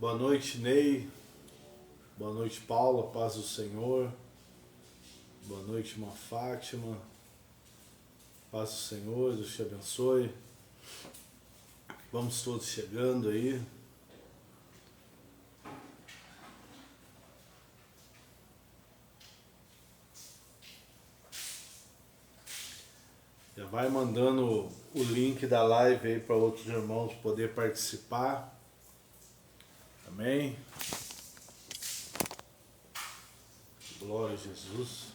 Boa noite, Ney. Boa noite, Paula. Paz do Senhor. Boa noite, irmã Fátima. Paz do Senhor, Deus te abençoe. Vamos todos chegando aí. Já vai mandando o link da live aí para outros irmãos poder participar. Amém? Glória a Jesus.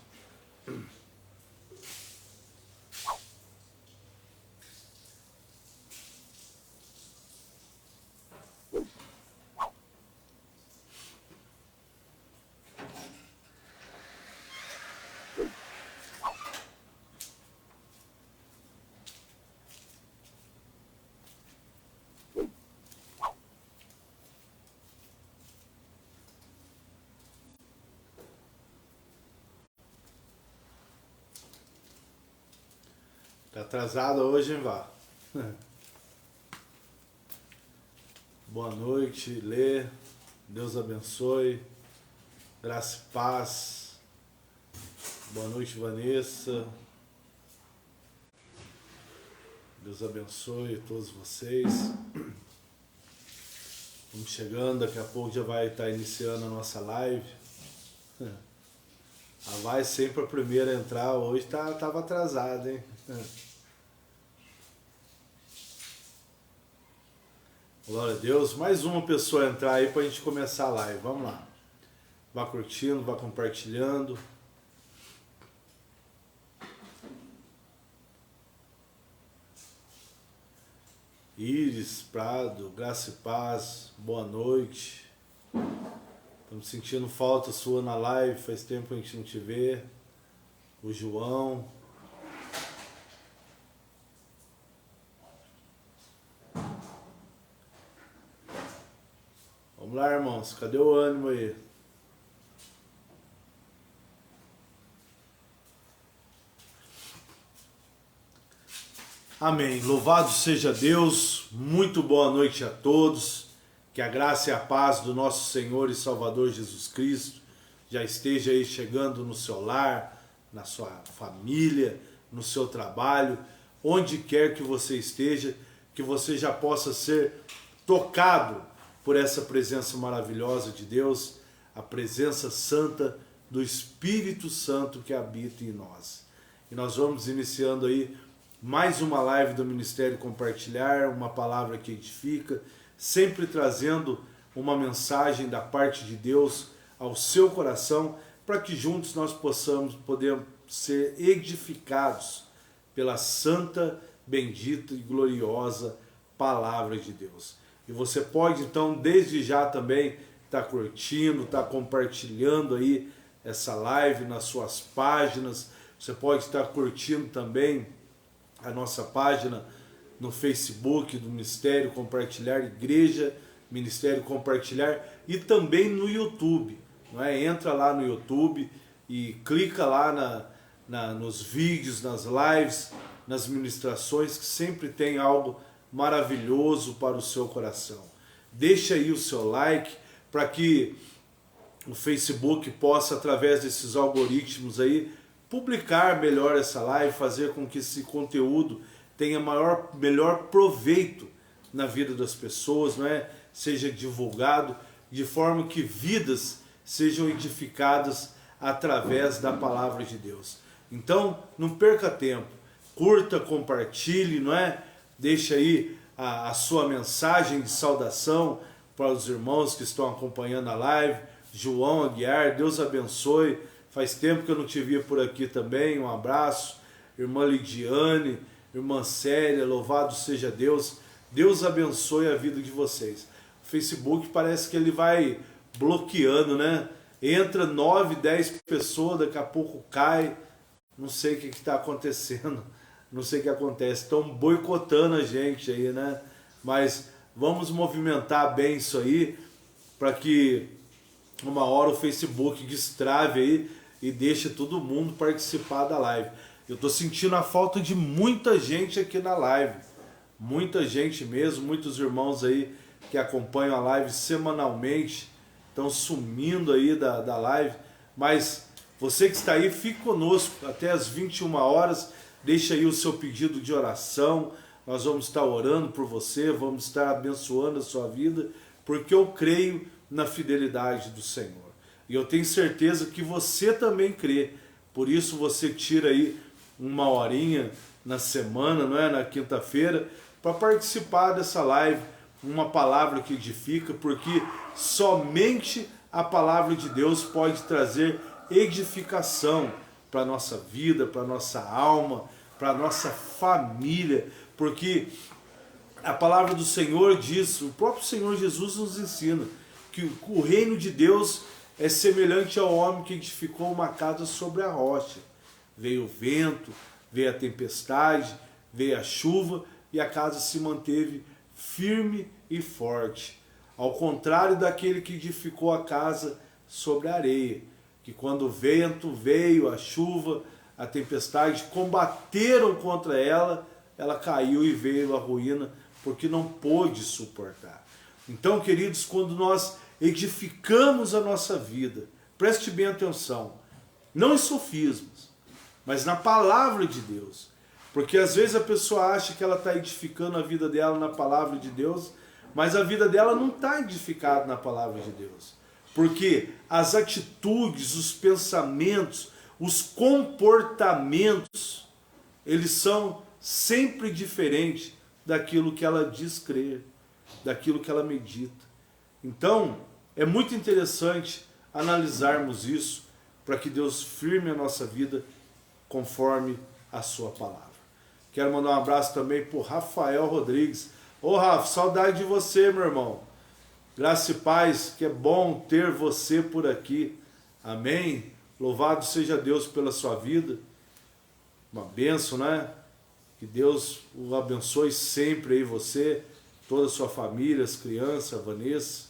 Tá atrasado hoje, hein, Vá? Boa noite, Lê. Deus abençoe. Graça e paz. Boa noite, Vanessa. Deus abençoe todos vocês. Vamos chegando, daqui a pouco já vai estar iniciando a nossa live. A Vai sempre a primeira a entrar, hoje tava atrasada, hein? Glória a Deus. Mais uma pessoa entrar aí pra gente começar a live. Vamos lá. Vá curtindo, vá compartilhando. Iris, Prado, graça e paz, boa noite. Estamos sentindo falta sua na live, faz tempo que a gente não te vê. O João. Vamos lá, irmãos, cadê o ânimo aí? Amém. Louvado seja Deus. Muito boa noite a todos. Que a graça e a paz do nosso Senhor e Salvador Jesus Cristo já esteja aí chegando no seu lar, na sua família, no seu trabalho, onde quer que você esteja, que você já possa ser tocado por essa presença maravilhosa de Deus, a presença santa do Espírito Santo que habita em nós. E nós vamos iniciando aí mais uma live do Ministério Compartilhar, uma palavra que edifica, sempre trazendo uma mensagem da parte de Deus ao seu coração, para que juntos nós poder ser edificados pela santa, bendita e gloriosa palavra de Deus. E você pode então desde já também estar curtindo, estar compartilhando aí essa live nas suas páginas. Você pode estar curtindo também a nossa página no Facebook do Ministério Compartilhar, Igreja Ministério Compartilhar, e também no YouTube, não é? Entra lá no YouTube e clica lá nos vídeos, nas lives, nas ministrações, que sempre tem algo maravilhoso para o seu coração. Deixa aí o seu like para que o Facebook possa, através desses algoritmos aí, publicar melhor essa live, fazer com que esse conteúdo tenha melhor proveito na vida das pessoas, não é? Seja divulgado de forma que vidas sejam edificadas através da palavra de Deus. Então, não perca tempo, curta, compartilhe, não é? Deixa aí a sua mensagem de saudação para os irmãos que estão acompanhando a live. João Aguiar, Deus abençoe. Faz tempo que eu não te via por aqui também. Um abraço. Irmã Lidiane, irmã Célia, louvado seja Deus. Deus abençoe a vida de vocês. O Facebook parece que ele vai bloqueando, né? Entra 9, 10 pessoas, daqui a pouco cai. Não sei o que está acontecendo. Não sei o que acontece. Estão boicotando a gente aí, né? Mas vamos movimentar bem isso aí, para que uma hora o Facebook destrave aí e deixe todo mundo participar da live. Eu estou sentindo a falta de muita gente aqui na live. Muita gente mesmo, muitos irmãos aí que acompanham a live semanalmente, estão sumindo aí da live, mas você que está aí, fique conosco até as 21 horas, deixa aí o seu pedido de oração, nós vamos estar orando por você, vamos estar abençoando a sua vida, porque eu creio na fidelidade do Senhor. E eu tenho certeza que você também crê, por isso você tira aí uma horinha na semana, não é? Na quinta-feira, para participar dessa live, uma palavra que edifica, porque somente a palavra de Deus pode trazer edificação para a nossa vida, para a nossa alma, para a nossa família, porque a palavra do Senhor diz, o próprio Senhor Jesus nos ensina, que o reino de Deus é semelhante ao homem que edificou uma casa sobre a rocha. Veio o vento, veio a tempestade, veio a chuva e a casa se manteve firme e forte. Ao contrário daquele que edificou a casa sobre a areia, que quando o vento veio, a chuva, a tempestade combateram contra ela, ela caiu e veio a ruína, porque não pôde suportar. Então, queridos, quando nós edificamos a nossa vida, preste bem atenção, não em sofismas, mas na palavra de Deus. Porque às vezes a pessoa acha que ela está edificando a vida dela na palavra de Deus, mas a vida dela não está edificada na palavra de Deus. Porque as atitudes, os pensamentos, os comportamentos, eles são sempre diferentes daquilo que ela diz crer, daquilo que ela medita. Então, é muito interessante analisarmos isso para que Deus firme a nossa vida conforme a sua palavra. Quero mandar um abraço também para o Rafael Rodrigues. Ô Rafa, saudade de você, meu irmão. Graça e paz, que é bom ter você por aqui. Amém? Louvado seja Deus pela sua vida. Uma bênção, né? Que Deus o abençoe sempre aí, você, toda a sua família, as crianças, a Vanessa,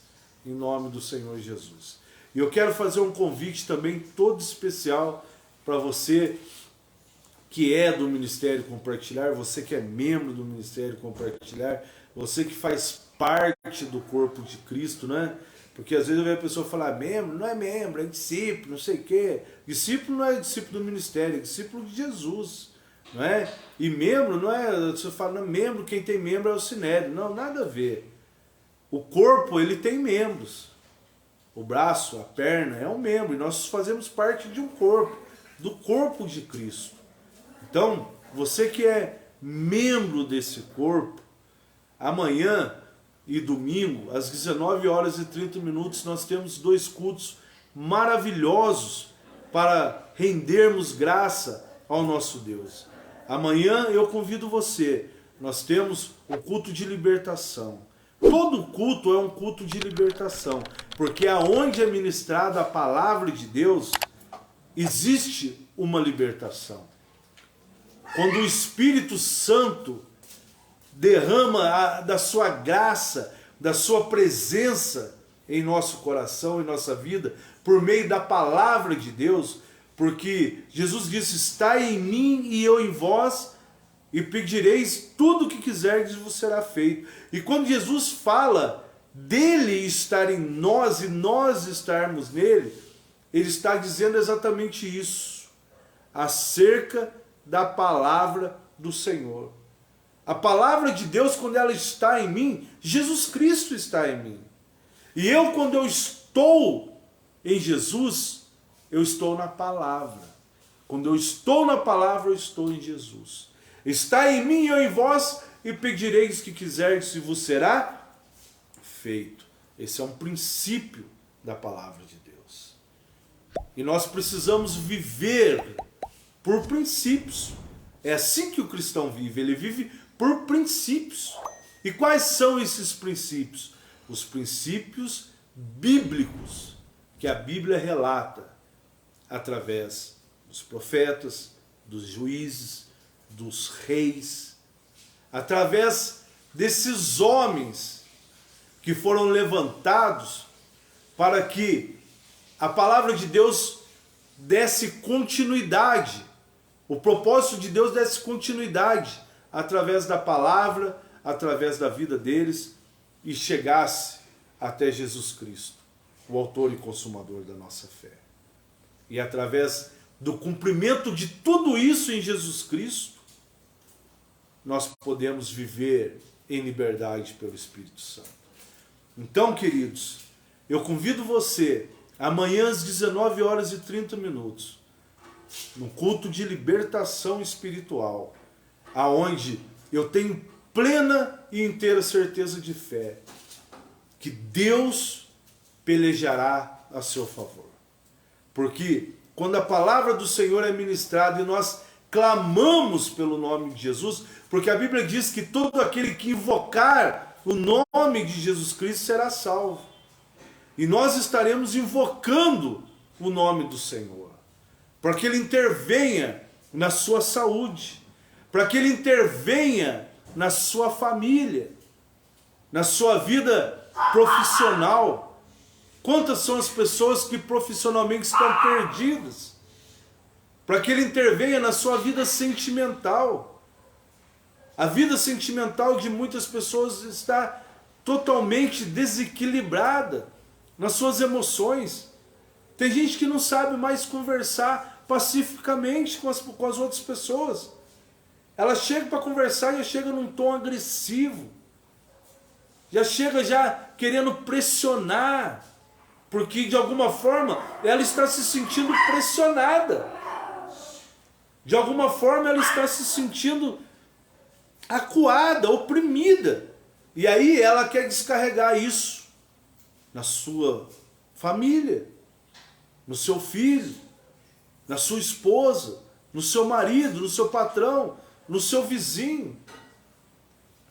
em nome do Senhor Jesus. E eu quero fazer um convite também todo especial para você que é do Ministério Compartilhar, você que é membro do Ministério Compartilhar, você que faz parte do corpo de Cristo, né? Porque às vezes eu vejo a pessoa falar, membro, não é membro, é discípulo, não sei o quê. Discípulo não é discípulo do ministério, é discípulo de Jesus, não é? E membro não é, você fala, não, membro, quem tem membro é o sinédrio. Não, nada a ver. O corpo, ele tem membros. O braço, a perna é um membro, e nós fazemos parte de um corpo, do corpo de Cristo. Então, você que é membro desse corpo, amanhã e domingo, às 19 horas e 30 minutos, nós temos 2 cultos maravilhosos para rendermos graça ao nosso Deus. Amanhã eu convido você, nós temos o culto de libertação. Todo culto é um culto de libertação, porque aonde é ministrada a palavra de Deus, existe uma libertação. Quando o Espírito Santo derrama da sua graça, da sua presença em nosso coração, em nossa vida, por meio da palavra de Deus, porque Jesus disse, estai em mim e eu em vós, e pedireis tudo o que quiserdes e vos será feito. E quando Jesus fala dele estar em nós e nós estarmos nele, ele está dizendo exatamente isso, acerca da palavra do Senhor. A palavra de Deus, quando ela está em mim, Jesus Cristo está em mim. E eu, quando eu estou em Jesus, eu estou na palavra. Quando eu estou na palavra, eu estou em Jesus. Está em mim e eu em vós, e pedireis o que quiserdes e vos será feito. Esse é um princípio da palavra de Deus. E nós precisamos viver por princípios. É assim que o cristão vive, ele vive por princípios. E quais são esses princípios? Os princípios bíblicos que a Bíblia relata através dos profetas, dos juízes, dos reis, através desses homens que foram levantados para que a palavra de Deus desse continuidade. O propósito de Deus desse continuidade através da palavra, através da vida deles. e chegasse até Jesus Cristo, o autor e consumador da nossa fé. E através do cumprimento de tudo isso em Jesus Cristo, nós podemos viver em liberdade pelo Espírito Santo. Então, queridos, eu convido você, amanhã às 19h30, no culto de libertação espiritual, aonde eu tenho plena e inteira certeza de fé que Deus pelejará a seu favor. Porque quando a palavra do Senhor é ministrada e nós clamamos pelo nome de Jesus, porque a Bíblia diz que todo aquele que invocar o nome de Jesus Cristo será salvo. E nós estaremos invocando o nome do Senhor, para que Ele intervenha na sua saúde, para que Ele intervenha na sua família, na sua vida profissional. Quantas são as pessoas que profissionalmente estão perdidas? Para que Ele intervenha na sua vida sentimental. A vida sentimental de muitas pessoas está totalmente desequilibrada nas suas emoções. Tem gente que não sabe mais conversar pacificamente com as outras pessoas. Ela chega para conversar e já chega num tom agressivo. Já chega querendo pressionar. Porque de alguma forma ela está se sentindo pressionada. De alguma forma ela está se sentindo acuada, oprimida. E aí ela quer descarregar isso na sua família, no seu filho, na sua esposa, no seu marido, no seu patrão, no seu vizinho.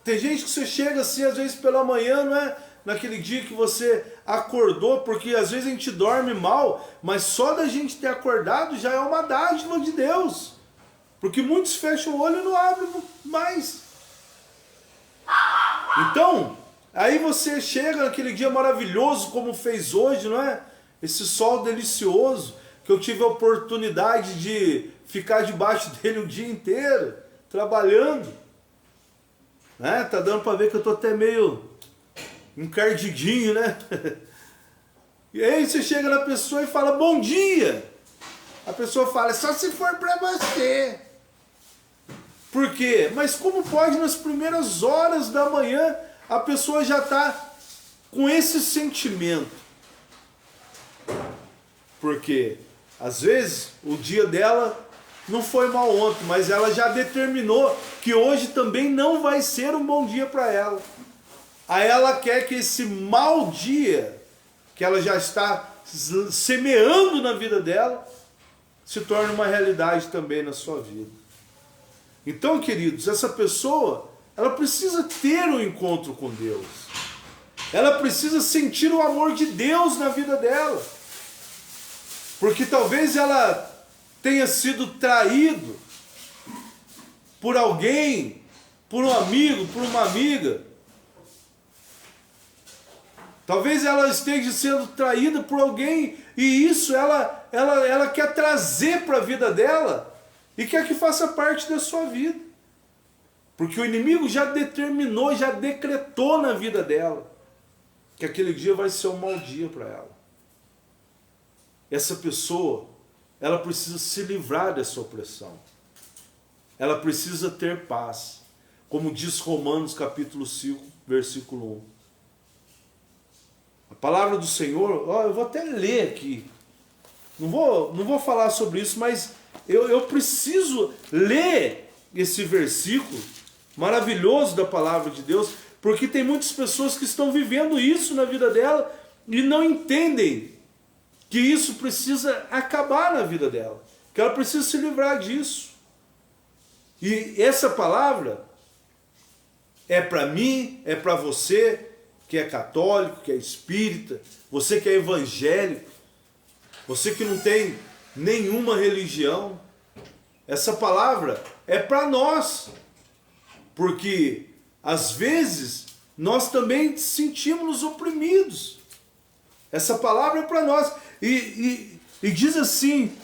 Tem gente que você chega assim, às vezes pela manhã, não é naquele dia que você acordou, porque às vezes a gente dorme mal, mas só da gente ter acordado já é uma dádiva de Deus. Porque muitos fecham o olho e não abrem mais. Então, aí você chega naquele dia maravilhoso como fez hoje, não é? Esse sol delicioso, que eu tive a oportunidade de ficar debaixo dele o dia inteiro, trabalhando. Né? Tá dando para ver que eu tô até meio encardidinho, né? E aí você chega na pessoa e fala, bom dia. A pessoa fala, só se for para você. Por quê? Mas como pode nas primeiras horas da manhã a pessoa já está com esse sentimento? Porque às vezes o dia dela não foi mal ontem, mas ela já determinou que hoje também não vai ser um bom dia para ela. Aí ela quer que esse mau dia que ela já está semeando na vida dela se torne uma realidade também na sua vida. Então, queridos, essa pessoa, ela precisa ter um encontro com Deus. Ela precisa sentir o amor de Deus na vida dela. Porque talvez ela tenha sido traído por alguém, por um amigo, por uma amiga. Talvez ela esteja sendo traída por alguém e isso ela quer trazer para a vida dela e quer que faça parte da sua vida. Porque o inimigo já determinou, já decretou na vida dela que aquele dia vai ser um mau dia para ela. Essa pessoa, ela precisa se livrar dessa opressão. Ela precisa ter paz. Como diz Romanos capítulo 5, versículo 1. A palavra do Senhor, eu vou até ler aqui. Não vou falar sobre isso, mas eu preciso ler esse versículo maravilhoso da palavra de Deus, porque tem muitas pessoas que estão vivendo isso na vida dela e não entendem que isso precisa acabar na vida dela, que ela precisa se livrar disso. E essa palavra é para mim, é para você que é católico, que é espírita, você que é evangélico, você que não tem nenhuma religião. Essa palavra é para nós, porque às vezes nós também sentimos oprimidos. Essa palavra é para nós. E diz assim,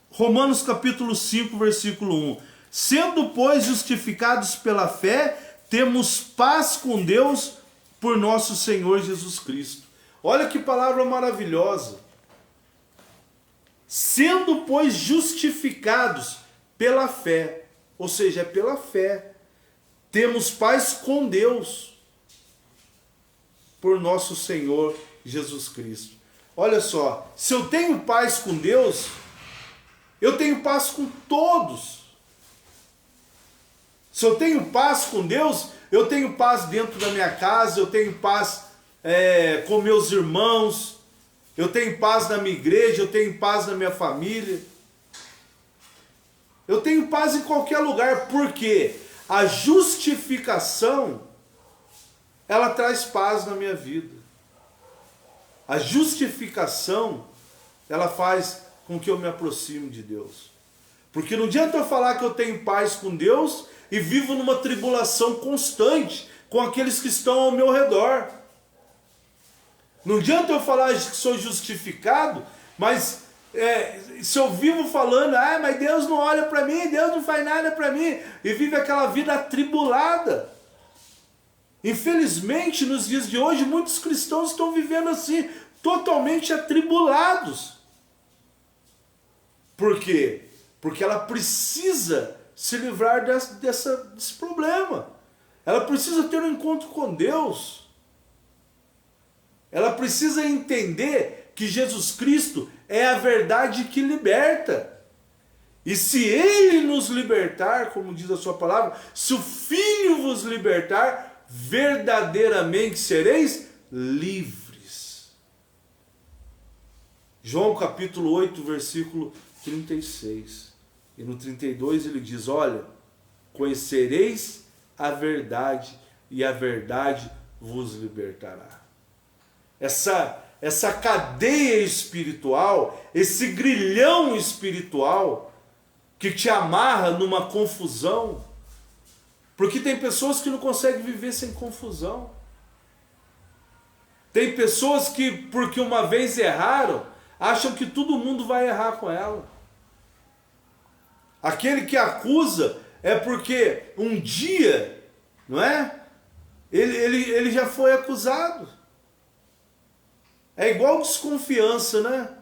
Romanos capítulo 5, versículo 1. Sendo, pois, justificados pela fé, temos paz com Deus por nosso Senhor Jesus Cristo. Olha que palavra maravilhosa. Sendo, pois, justificados pela fé, ou seja, é pela fé, temos paz com Deus, por nosso Senhor Jesus Cristo. Olha só, se eu tenho paz com Deus, eu tenho paz com todos. Se eu tenho paz com Deus, eu tenho paz dentro da minha casa, eu tenho paz com meus irmãos, eu tenho paz na minha igreja, eu tenho paz na minha família. Eu tenho paz em qualquer lugar, porque a justificação, ela traz paz na minha vida. A justificação, ela faz com que eu me aproxime de Deus. Porque não adianta eu falar que eu tenho paz com Deus e vivo numa tribulação constante com aqueles que estão ao meu redor. Não adianta eu falar que sou justificado, mas se eu vivo falando, mas Deus não olha para mim, Deus não faz nada para mim, e vive aquela vida atribulada. Infelizmente, nos dias de hoje, muitos cristãos estão vivendo assim, totalmente atribulados. Por quê? Porque ela precisa se livrar desse problema. Ela precisa ter um encontro com Deus. Ela precisa entender que Jesus Cristo é a verdade que liberta. E se Ele nos libertar, como diz a sua palavra, se o Filho vos libertar, verdadeiramente sereis livres. João capítulo 8, versículo 36. E no 32 ele diz, olha, conhecereis a verdade e a verdade vos libertará. Essa cadeia espiritual, esse grilhão espiritual que te amarra numa confusão, porque tem pessoas que não conseguem viver sem confusão. Tem pessoas que, porque uma vez erraram, acham que todo mundo vai errar com ela. Aquele que acusa é porque um dia, não é? Ele já foi acusado. É igual desconfiança, né?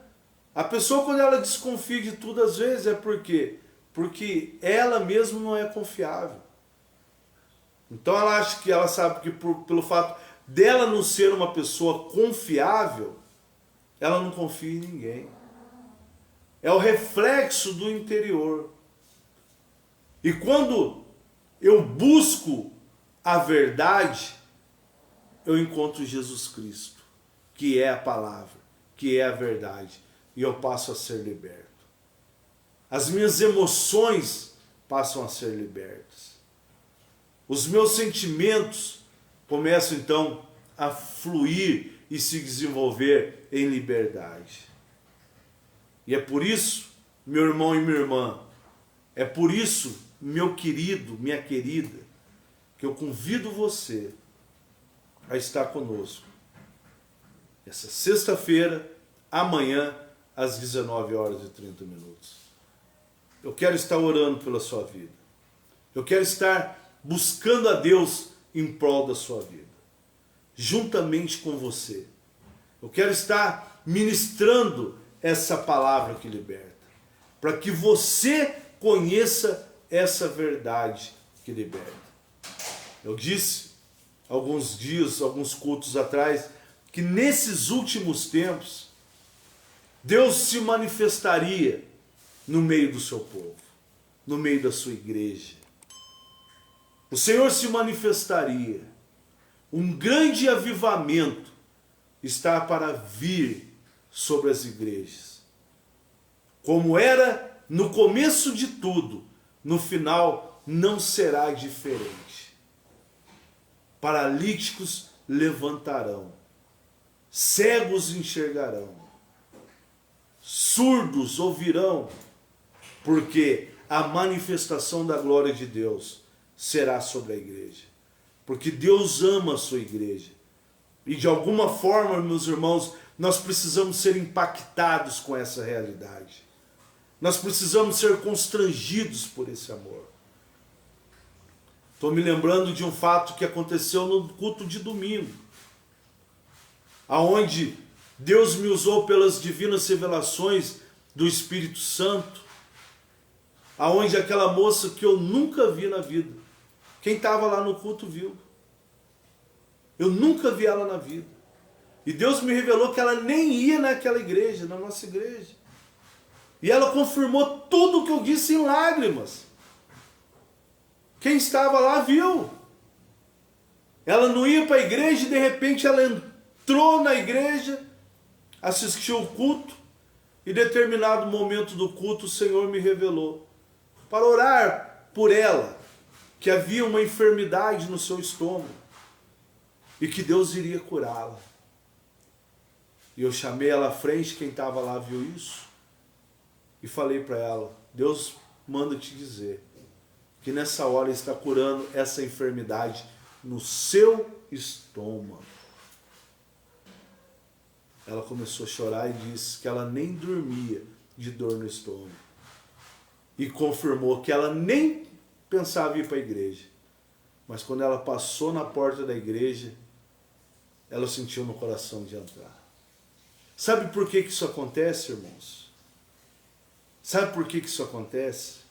A pessoa, quando ela desconfia de tudo, às vezes é por quê? Porque ela mesma não é confiável. Então ela acha que ela sabe que pelo fato dela não ser uma pessoa confiável, ela não confia em ninguém. É o reflexo do interior. E quando eu busco a verdade, eu encontro Jesus Cristo, que é a palavra, que é a verdade, e eu passo a ser liberto. As minhas emoções passam a ser libertas. Os meus sentimentos começam então a fluir e se desenvolver em liberdade. E é por isso, meu irmão e minha irmã, é por isso, meu querido, minha querida, que eu convido você a estar conosco essa sexta-feira, amanhã, às 19h30. Eu quero estar orando pela sua vida. Eu quero estar buscando a Deus em prol da sua vida, juntamente com você. Eu quero estar ministrando essa palavra que liberta, para que você conheça essa verdade que liberta. Eu disse alguns dias, alguns cultos atrás, que nesses últimos tempos, Deus se manifestaria no meio do seu povo, no meio da sua igreja. O Senhor se manifestaria. Um grande avivamento está para vir sobre as igrejas. Como era no começo de tudo, no final não será diferente. Paralíticos levantarão, cegos enxergarão, surdos ouvirão, porque a manifestação da glória de Deus será sobre a igreja. Porque Deus ama a sua igreja. E de alguma forma, meus irmãos, nós precisamos ser impactados com essa realidade. Nós precisamos ser constrangidos por esse amor. Estou me lembrando de um fato que aconteceu no culto de domingo. aonde Deus me usou pelas divinas revelações do Espírito Santo, aonde aquela moça que eu nunca vi na vida, quem estava lá no culto viu, eu nunca vi ela na vida, e Deus me revelou que ela nem ia naquela igreja, na nossa igreja, e ela confirmou tudo o que eu disse em lágrimas. Quem estava lá viu. Ela não ia para a igreja e de repente ela entrou na igreja, assistiu o culto, e em determinado momento do culto o Senhor me revelou para orar por ela, que havia uma enfermidade no seu estômago e que Deus iria curá-la. E eu chamei ela à frente, quem estava lá viu isso, e falei para ela: Deus manda te dizer que nessa hora Ele está curando essa enfermidade no seu estômago. Ela começou a chorar e disse que ela nem dormia de dor no estômago. E confirmou que ela nem pensava em ir para a igreja. Mas quando ela passou na porta da igreja, ela sentiu no coração de entrar. Sabe por que isso acontece, irmãos? Sabe por que isso acontece?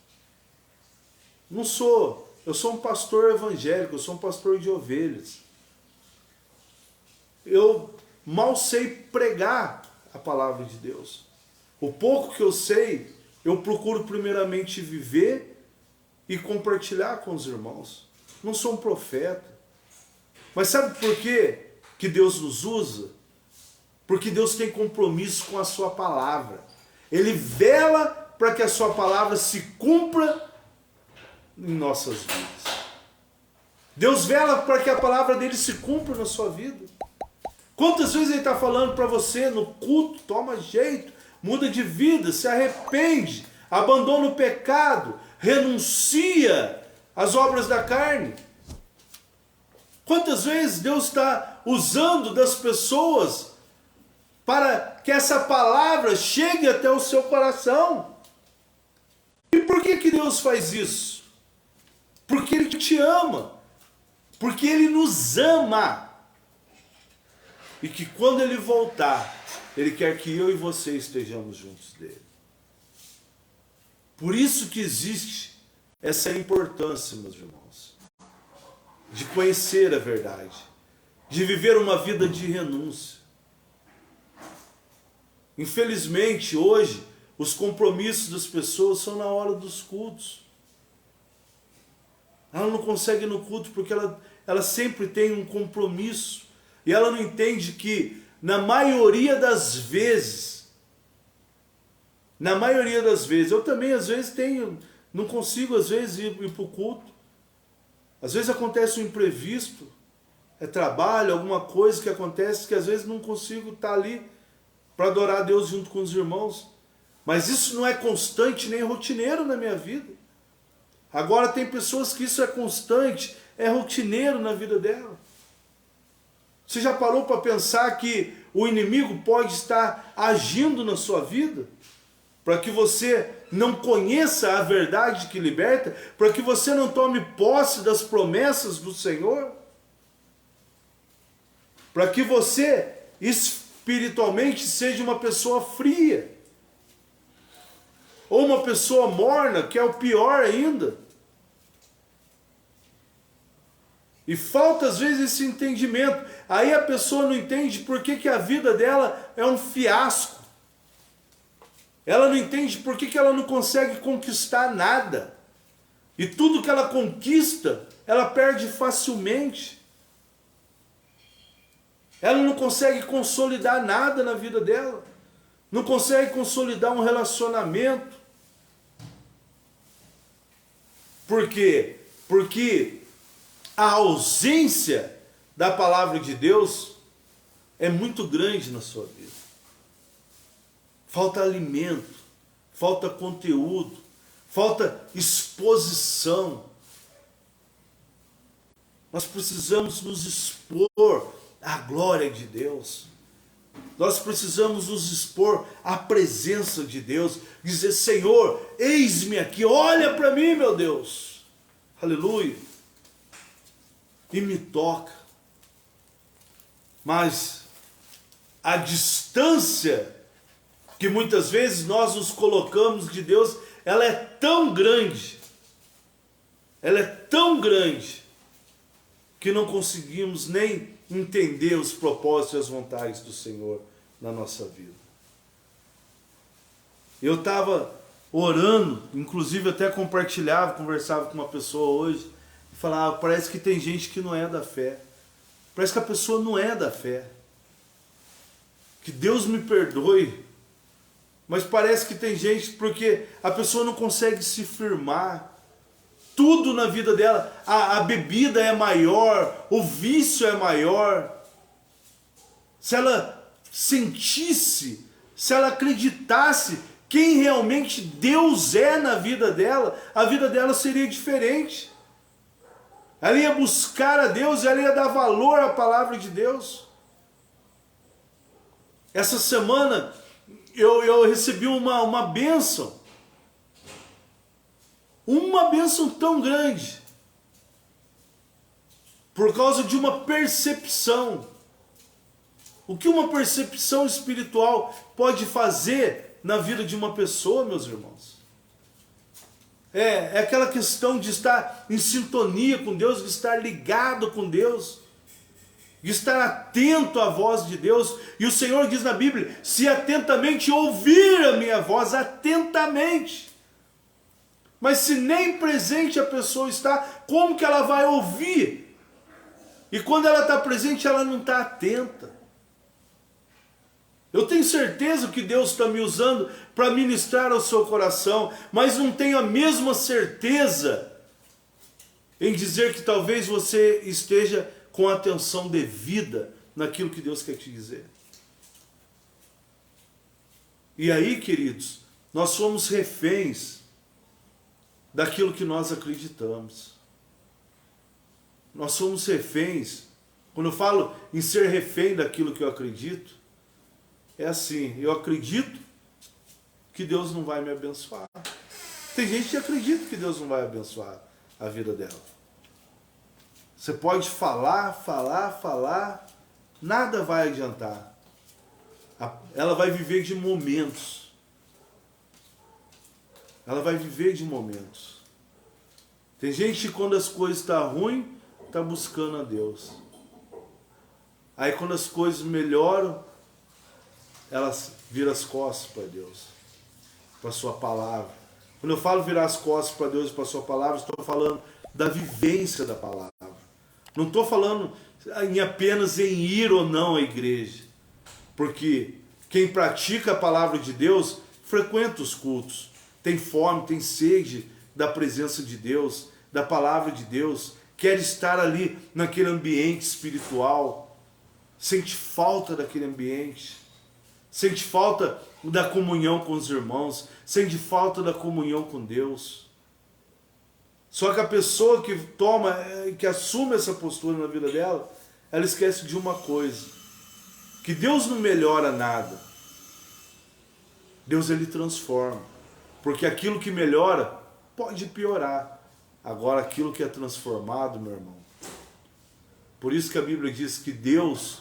Eu sou um pastor evangélico, eu sou um pastor de ovelhas. Eu mal sei pregar a palavra de Deus. O pouco que eu sei, eu procuro primeiramente viver e compartilhar com os irmãos. Não sou um profeta. Mas sabe por quê que Deus nos usa? Porque Deus tem compromisso com a sua palavra. Ele vela para que a sua palavra se cumpra em nossas vidas. Deus vela para que a palavra dele se cumpra na sua vida. Quantas vezes ele está falando para você no culto: toma jeito, muda de vida, se arrepende, abandona o pecado, renuncia às obras da carne. Quantas vezes Deus está usando das pessoas para que essa palavra chegue até o seu coração? E por que Deus faz isso? Porque Ele te ama, porque Ele nos ama, e que quando Ele voltar, Ele quer que eu e você estejamos juntos dele. Por isso que existe essa importância, meus irmãos, de conhecer a verdade, de viver uma vida de renúncia. Infelizmente, hoje, os compromissos das pessoas são na hora dos cultos. Ela não consegue ir no culto porque ela sempre tem um compromisso. E ela não entende que, na maioria das vezes, eu também às vezes não consigo às vezes ir para o culto. Às vezes acontece um imprevisto, é trabalho, alguma coisa que acontece que às vezes não consigo estar ali para adorar a Deus junto com os irmãos. Mas isso não é constante nem rotineiro na minha vida. Agora tem pessoas que isso é constante, é rotineiro na vida dela. Você já parou para pensar que o inimigo pode estar agindo na sua vida para que você não conheça a verdade que liberta, para que você não tome posse das promessas do Senhor, para que você espiritualmente seja uma pessoa fria, ou uma pessoa morna, que é o pior ainda? E falta às vezes esse entendimento. Aí a pessoa não entende por que a vida dela é um fiasco. Ela não entende por que ela não consegue conquistar nada. E tudo que ela conquista, ela perde facilmente. Ela não consegue consolidar nada na vida dela. Não consegue consolidar um relacionamento. Por quê? Porque a ausência da palavra de Deus é muito grande na sua vida. Falta alimento, falta conteúdo, falta exposição. Nós precisamos nos expor à glória de Deus. Nós precisamos nos expor à presença de Deus. Dizer: Senhor, eis-me aqui, olha para mim, meu Deus. Aleluia. E me toca. Mas a distância que muitas vezes nós nos colocamos de Deus, ela é tão grande, que não conseguimos nem entender os propósitos e as vontades do Senhor na nossa vida. Eu estava orando, inclusive até conversava com uma pessoa hoje, e falava, parece que tem gente que não é da fé. Parece que a pessoa não é da fé. Que Deus me perdoe, mas parece que tem gente, porque a pessoa não consegue se firmar. Tudo na vida dela, a bebida é maior, o vício é maior. Se ela sentisse, se ela acreditasse quem realmente Deus é na vida dela, a vida dela seria diferente. Ela ia buscar a Deus, ela ia dar valor à palavra de Deus. Essa semana eu recebi uma bênção. Uma bênção tão grande. Por causa de uma percepção. O que uma percepção espiritual pode fazer na vida de uma pessoa, meus irmãos? É aquela questão de estar em sintonia com Deus, de estar ligado com Deus, de estar atento à voz de Deus. E o Senhor diz na Bíblia, se atentamente ouvir a minha voz, atentamente. Mas se nem presente a pessoa está, como que ela vai ouvir? E quando ela está presente, ela não está atenta. Eu tenho certeza que Deus está me usando para ministrar ao seu coração, mas não tenho a mesma certeza em dizer que talvez você esteja com a atenção devida naquilo que Deus quer te dizer. E aí, queridos, nós somos reféns daquilo que nós acreditamos. Nós somos reféns. Quando eu falo em ser refém daquilo que eu acredito, é assim, eu acredito que Deus não vai me abençoar. Tem gente que acredita que Deus não vai abençoar a vida dela. Você pode falar, nada vai adiantar. Ela vai viver de momentos. Ela vai viver de momentos. Tem gente que quando as coisas estão ruins, está buscando a Deus. Aí quando as coisas melhoram, elas viram as costas para Deus, para a sua palavra. Quando eu falo virar as costas para Deus e para a sua palavra, estou falando da vivência da palavra. Não estou falando apenas em ir ou não à igreja. Porque quem pratica a palavra de Deus frequenta os cultos. Tem fome, tem sede da presença de Deus, da palavra de Deus. Quer estar ali naquele ambiente espiritual. Sente falta daquele ambiente. Sente falta da comunhão com os irmãos. Sente falta da comunhão com Deus. Só que a pessoa que assume essa postura na vida dela, ela esquece de uma coisa. Que Deus não melhora nada. Deus ele transforma. Porque aquilo que melhora pode piorar. Agora aquilo que é transformado, meu irmão. Por isso que a Bíblia diz que Deus,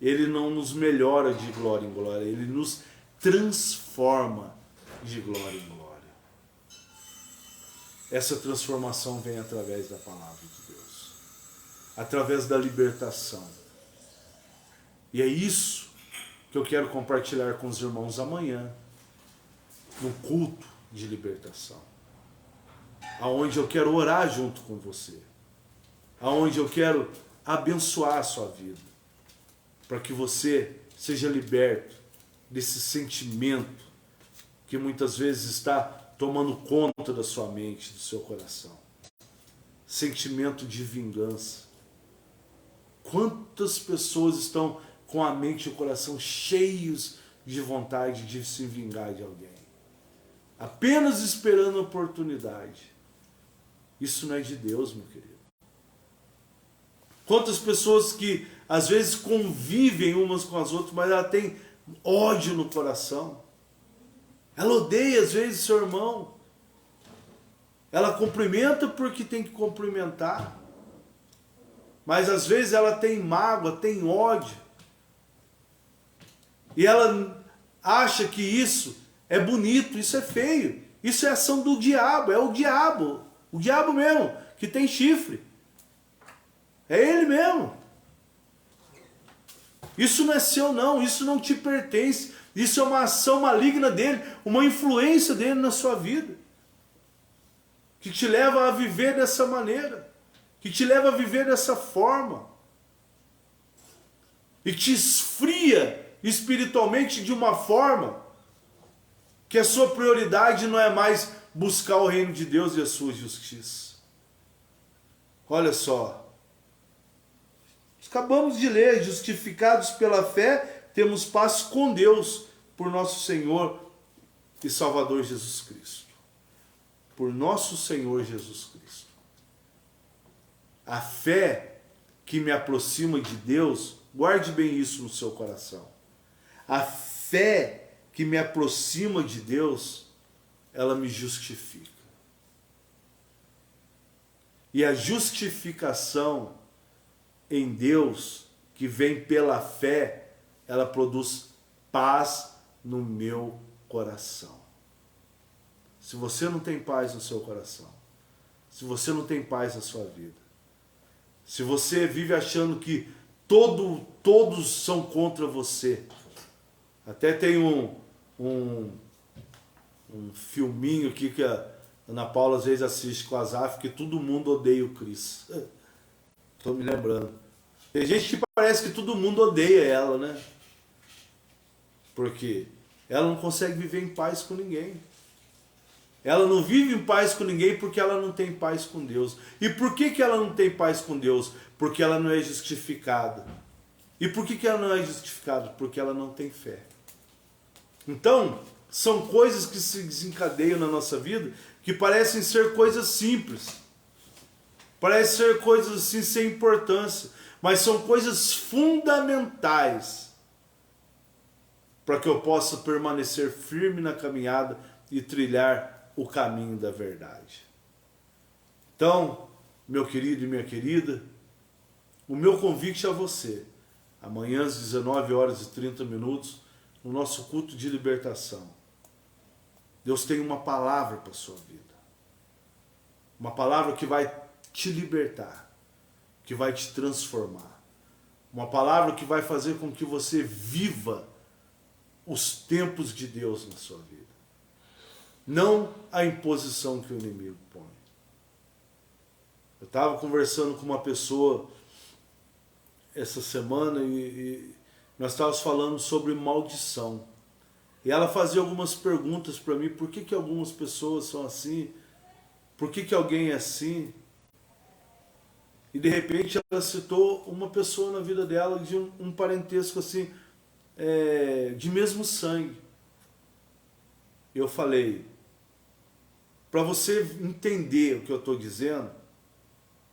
ele não nos melhora de glória em glória. Ele nos transforma de glória em glória. Essa transformação vem através da palavra de Deus. Através da libertação. E é isso que eu quero compartilhar com os irmãos amanhã, no culto de libertação. Aonde eu quero orar junto com você. Aonde eu quero abençoar a sua vida. Para que você seja liberto desse sentimento que muitas vezes está tomando conta da sua mente, do seu coração. Sentimento de vingança. Quantas pessoas estão com a mente e o coração cheios de vontade de se vingar de alguém? Apenas esperando a oportunidade. Isso não é de Deus, meu querido. Quantas pessoas que às vezes convivem umas com as outras, mas ela tem ódio no coração. Ela odeia às vezes seu irmão. Ela cumprimenta porque tem que cumprimentar. Mas às vezes ela tem mágoa, tem ódio. E ela acha que isso é bonito, isso é feio. Isso é ação do diabo, é o diabo mesmo, que tem chifre. É ele mesmo. Isso não é seu não, isso não te pertence. Isso é uma ação maligna dele, uma influência dele na sua vida. Que te leva a viver dessa maneira. Que te leva a viver dessa forma. E te esfria espiritualmente de uma forma que a sua prioridade não é mais buscar o reino de Deus e a sua justiça. Olha só. Acabamos de ler, justificados pela fé, temos paz com Deus, por nosso Senhor e Salvador Jesus Cristo. Por nosso Senhor Jesus Cristo. A fé que me aproxima de Deus, guarde bem isso no seu coração. A fé que me aproxima de Deus, ela me justifica. E a justificação em Deus, que vem pela fé, ela produz paz no meu coração. Se você não tem paz no seu coração, se você não tem paz na sua vida, se você vive achando que todos são contra você, até tem um filminho aqui que a Ana Paula às vezes assiste com a Zaf, que todo mundo odeia o Cris. Estou me lembrando. Tem gente que parece que todo mundo odeia ela, né? Porque ela não consegue viver em paz com ninguém. Ela não vive em paz com ninguém porque ela não tem paz com Deus. E por que ela não tem paz com Deus? Porque ela não é justificada. E por que ela não é justificada? Porque ela não tem fé. Então, são coisas que se desencadeiam na nossa vida que parecem ser coisas simples. Parecem ser coisas assim sem importância. Mas são coisas fundamentais para que eu possa permanecer firme na caminhada e trilhar o caminho da verdade. Então, meu querido e minha querida, o meu convite a você, amanhã às 19h30, no nosso culto de libertação, Deus tem uma palavra para a sua vida. Uma palavra que vai te libertar, que vai te transformar. Uma palavra que vai fazer com que você viva os tempos de Deus na sua vida. Não a imposição que o inimigo põe. Eu estava conversando com uma pessoa essa semana e nós estávamos falando sobre maldição. E ela fazia algumas perguntas para mim, por que algumas pessoas são assim? Por que alguém é assim? E de repente ela citou uma pessoa na vida dela de um parentesco assim, de mesmo sangue. E eu falei, para você entender o que eu estou dizendo,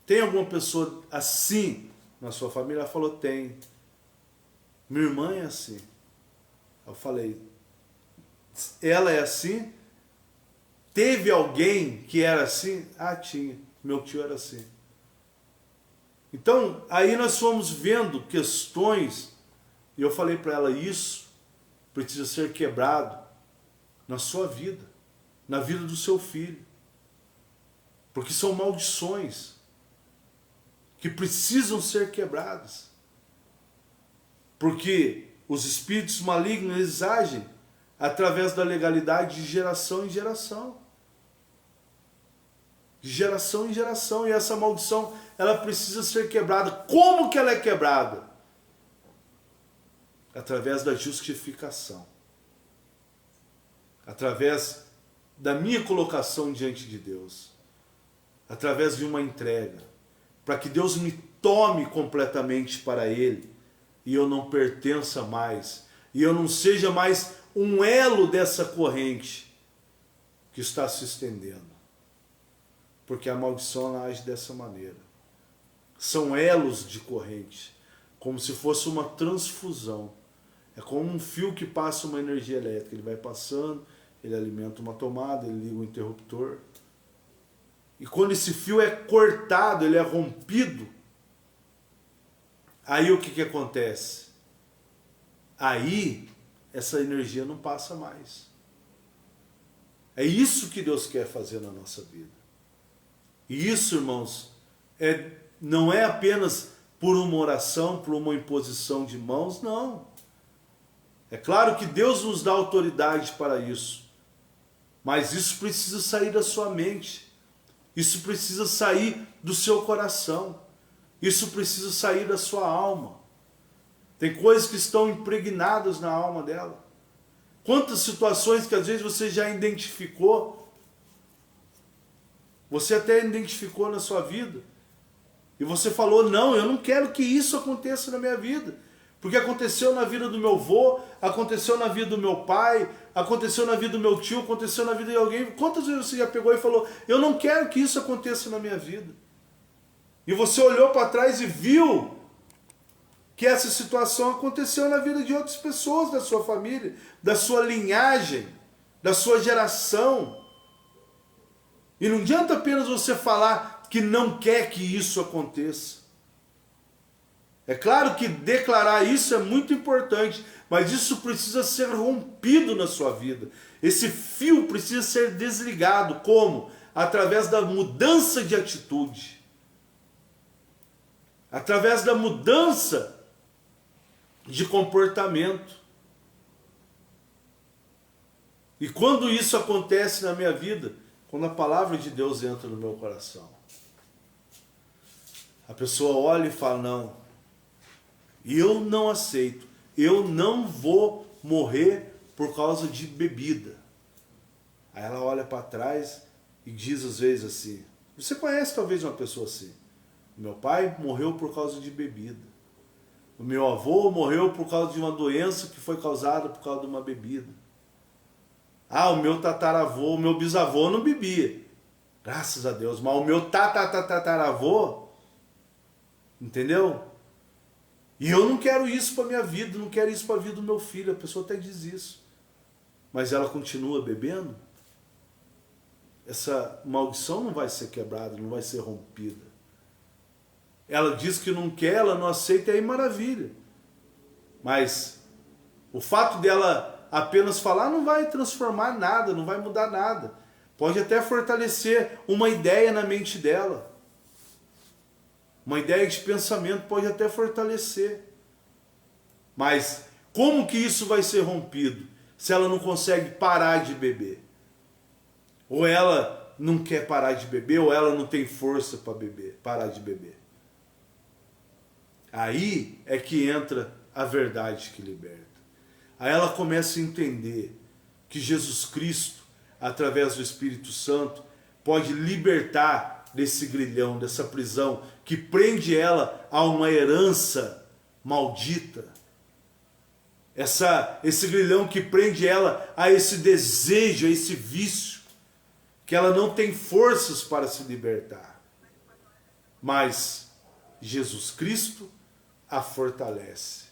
tem alguma pessoa assim na sua família? Ela falou, tem. Minha irmã é assim. Eu falei, ela é assim? Teve alguém que era assim? Ah, tinha. Meu tio era assim. Então, aí nós fomos vendo questões, e eu falei para ela, isso precisa ser quebrado na sua vida, na vida do seu filho. Porque são maldições que precisam ser quebradas. Porque os espíritos malignos eles agem através da legalidade de geração em geração. De geração em geração. E essa maldição, ela precisa ser quebrada. Como que ela é quebrada? Através da justificação. Através da minha colocação diante de Deus. Através de uma entrega. Para que Deus me tome completamente para Ele. E eu não pertença mais. E eu não seja mais um elo dessa corrente que está se estendendo. Porque a maldição ela age dessa maneira. São elos de corrente. Como se fosse uma transfusão. É como um fio que passa uma energia elétrica. Ele vai passando, ele alimenta uma tomada, ele liga um interruptor. E quando esse fio é cortado, ele é rompido, aí o que acontece? Aí essa energia não passa mais. É isso que Deus quer fazer na nossa vida. E isso, irmãos, não é apenas por uma oração, por uma imposição de mãos, não. É claro que Deus nos dá autoridade para isso. Mas isso precisa sair da sua mente. Isso precisa sair do seu coração. Isso precisa sair da sua alma. Tem coisas que estão impregnadas na alma dela. Quantas situações que às vezes você já identificou. Você até identificou na sua vida. E você falou, não, eu não quero que isso aconteça na minha vida. Porque aconteceu na vida do meu avô, aconteceu na vida do meu pai, aconteceu na vida do meu tio, aconteceu na vida de alguém. Quantas vezes você já pegou e falou, eu não quero que isso aconteça na minha vida? E você olhou para trás e viu que essa situação aconteceu na vida de outras pessoas da sua família, da sua linhagem, da sua geração. E não adianta apenas você falar que não quer que isso aconteça. É claro que declarar isso é muito importante, mas isso precisa ser rompido na sua vida. Esse fio precisa ser desligado. Como? Através da mudança de atitude. Através da mudança de comportamento. E quando isso acontece na minha vida? Quando a palavra de Deus entra no meu coração. A pessoa olha e fala, não, eu não aceito, eu não vou morrer por causa de bebida. Aí ela olha para trás e diz às vezes assim, você conhece talvez uma pessoa assim, meu pai morreu por causa de bebida, o meu avô morreu por causa de uma doença que foi causada por causa de uma bebida. Ah, o meu tataravô, o meu bisavô não bebia, graças a Deus, mas o meu tataravô, entendeu? E eu não quero isso para a minha vida, não quero isso para a vida do meu filho. A pessoa até diz isso. Mas ela continua bebendo. Essa maldição não vai ser quebrada, não vai ser rompida. Ela diz que não quer, ela não aceita, e aí maravilha. Mas o fato dela apenas falar não vai transformar nada, não vai mudar nada. Pode até fortalecer uma ideia na mente dela. Uma ideia de pensamento pode até fortalecer. Mas como que isso vai ser rompido se ela não consegue parar de beber? Ou ela não quer parar de beber, ou ela não tem força para beber, parar de beber. Aí é que entra a verdade que liberta. Aí ela começa a entender que Jesus Cristo, através do Espírito Santo, pode libertar desse grilhão, dessa prisão, que prende ela a uma herança maldita. Esse grilhão que prende ela a esse desejo, a esse vício, que ela não tem forças para se libertar. Mas Jesus Cristo a fortalece.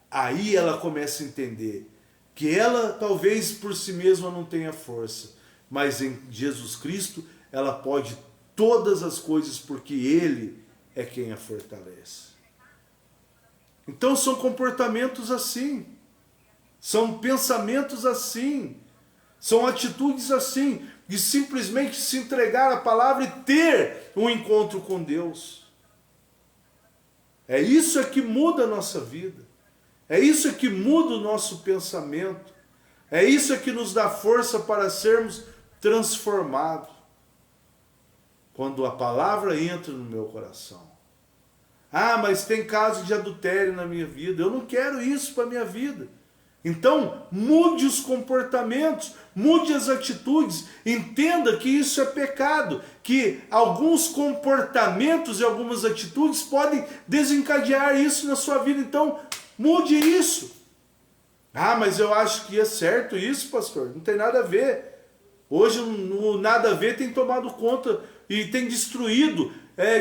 Aí ela começa a entender que ela talvez por si mesma não tenha força, mas em Jesus Cristo ela pode todas as coisas porque Ele é quem a fortalece. Então são comportamentos assim, são pensamentos assim, são atitudes assim, de simplesmente se entregar à palavra e ter um encontro com Deus. É isso que muda a nossa vida, é isso que muda o nosso pensamento, é isso que nos dá força para sermos transformados. Quando a palavra entra no meu coração. Ah, mas tem caso de adultério na minha vida. Eu não quero isso para a minha vida. Então, mude os comportamentos, mude as atitudes. Entenda que isso é pecado. Que alguns comportamentos e algumas atitudes podem desencadear isso na sua vida. Então, mude isso. Ah, mas eu acho que é certo isso, pastor. Não tem nada a ver. Hoje, o nada a ver tem tomado conta e tem destruído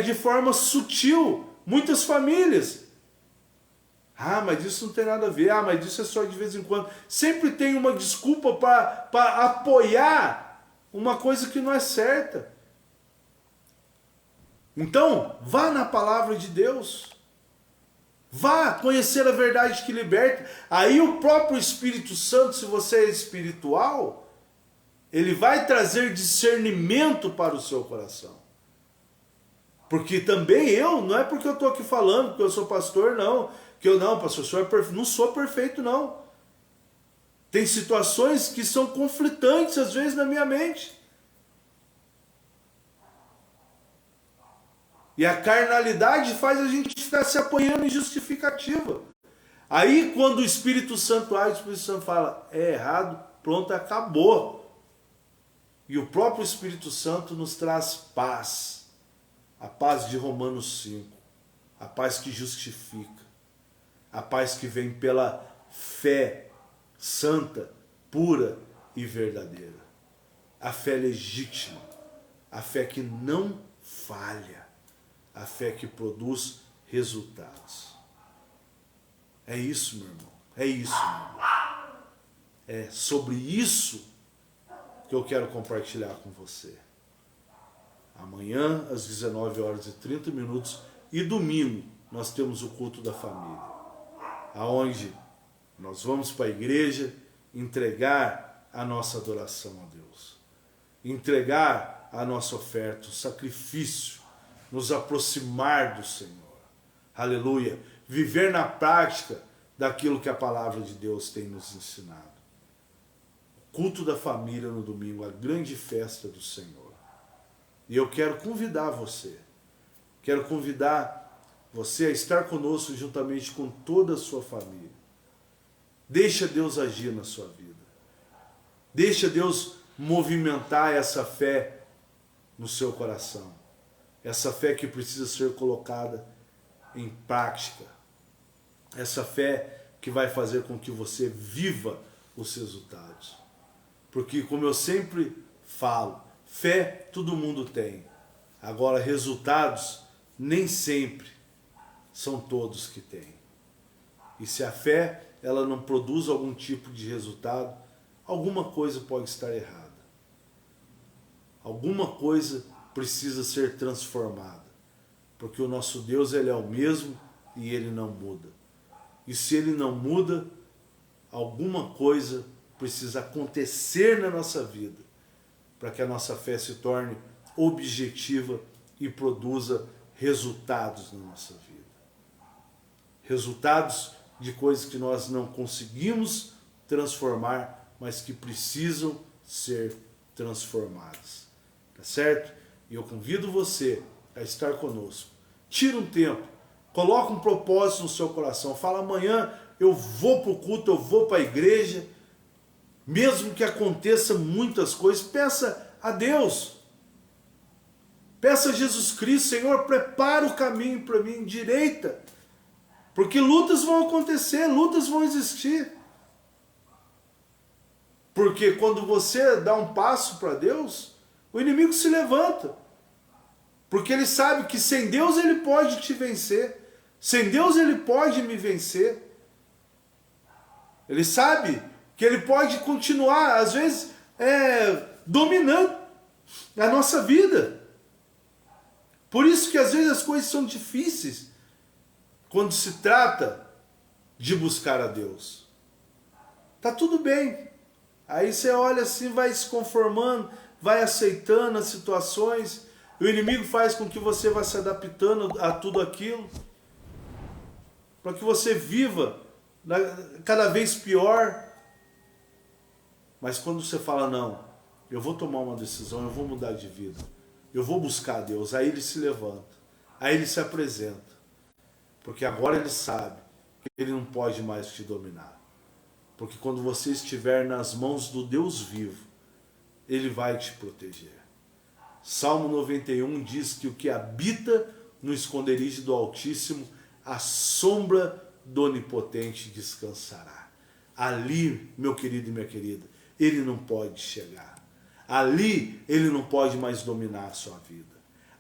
de forma sutil muitas famílias. Ah, mas isso não tem nada a ver. Ah, mas isso é só de vez em quando. Sempre tem uma desculpa para apoiar uma coisa que não é certa. Então, vá na palavra de Deus. Vá conhecer a verdade que liberta. Aí o próprio Espírito Santo, se você é espiritual, ele vai trazer discernimento para o seu coração. Porque também não é porque eu estou aqui falando, que eu sou pastor, não. Que eu não, pastor, não sou perfeito, não. Tem situações que são conflitantes, às vezes, na minha mente. E a carnalidade faz a gente ficar se apoiando em justificativa. Aí, quando o Espírito Santo age, o Espírito Santo fala, é errado, pronto, acabou. E o próprio Espírito Santo nos traz paz. A paz de Romanos 5. A paz que justifica. A paz que vem pela fé santa, pura e verdadeira. A fé legítima. A fé que não falha. A fé que produz resultados. É isso, meu irmão. É isso, meu irmão. É sobre isso que eu quero compartilhar com você. Amanhã, às 19h30, e domingo, nós temos o culto da família. Aonde nós vamos para a igreja entregar a nossa adoração a Deus. Entregar a nossa oferta, o sacrifício. Nos aproximar do Senhor. Aleluia. Viver na prática daquilo que a palavra de Deus tem nos ensinado. Culto da família no domingo, a grande festa do Senhor. E eu quero convidar você. Quero convidar você a estar conosco juntamente com toda a sua família. Deixa Deus agir na sua vida. Deixa Deus movimentar essa fé no seu coração. Essa fé que precisa ser colocada em prática. Essa fé que vai fazer com que você viva os resultados. Porque, como eu sempre falo, fé todo mundo tem. Agora, resultados nem sempre são todos que têm. E se a fé ela não produz algum tipo de resultado, alguma coisa pode estar errada. Alguma coisa precisa ser transformada, porque o nosso Deus ele é o mesmo e ele não muda. E se ele não muda, alguma coisa precisa acontecer na nossa vida para que a nossa fé se torne objetiva e produza resultados na nossa vida. Resultados de coisas que nós não conseguimos transformar, mas que precisam ser transformadas. Tá certo? E eu convido você a estar conosco. Tira um tempo, coloca um propósito no seu coração. Fala, amanhã eu vou para o culto, eu vou para a igreja. Mesmo que aconteça muitas coisas, peça a Deus. Peça a Jesus Cristo, Senhor, prepara o caminho para mim, endireita. Porque lutas vão acontecer, lutas vão existir. Porque quando você dá um passo para Deus, o inimigo se levanta. Porque ele sabe que sem Deus ele pode te vencer. Sem Deus ele pode me vencer. Ele sabe que ele pode continuar, às vezes, dominando a nossa vida. Por isso que às vezes as coisas são difíceis quando se trata de buscar a Deus. Tá tudo bem. Aí você olha assim, vai se conformando, vai aceitando as situações. O inimigo faz com que você vá se adaptando a tudo aquilo, para que você viva cada vez pior. Mas quando você fala, não, eu vou tomar uma decisão, eu vou mudar de vida, eu vou buscar Deus, aí ele se levanta, aí ele se apresenta. Porque agora ele sabe que ele não pode mais te dominar. Porque quando você estiver nas mãos do Deus vivo, ele vai te proteger. Salmo 91 diz que o que habita no esconderijo do Altíssimo, a sombra do Onipotente descansará. Ali, meu querido e minha querida, ele não pode chegar. Ali, ele não pode mais dominar a sua vida.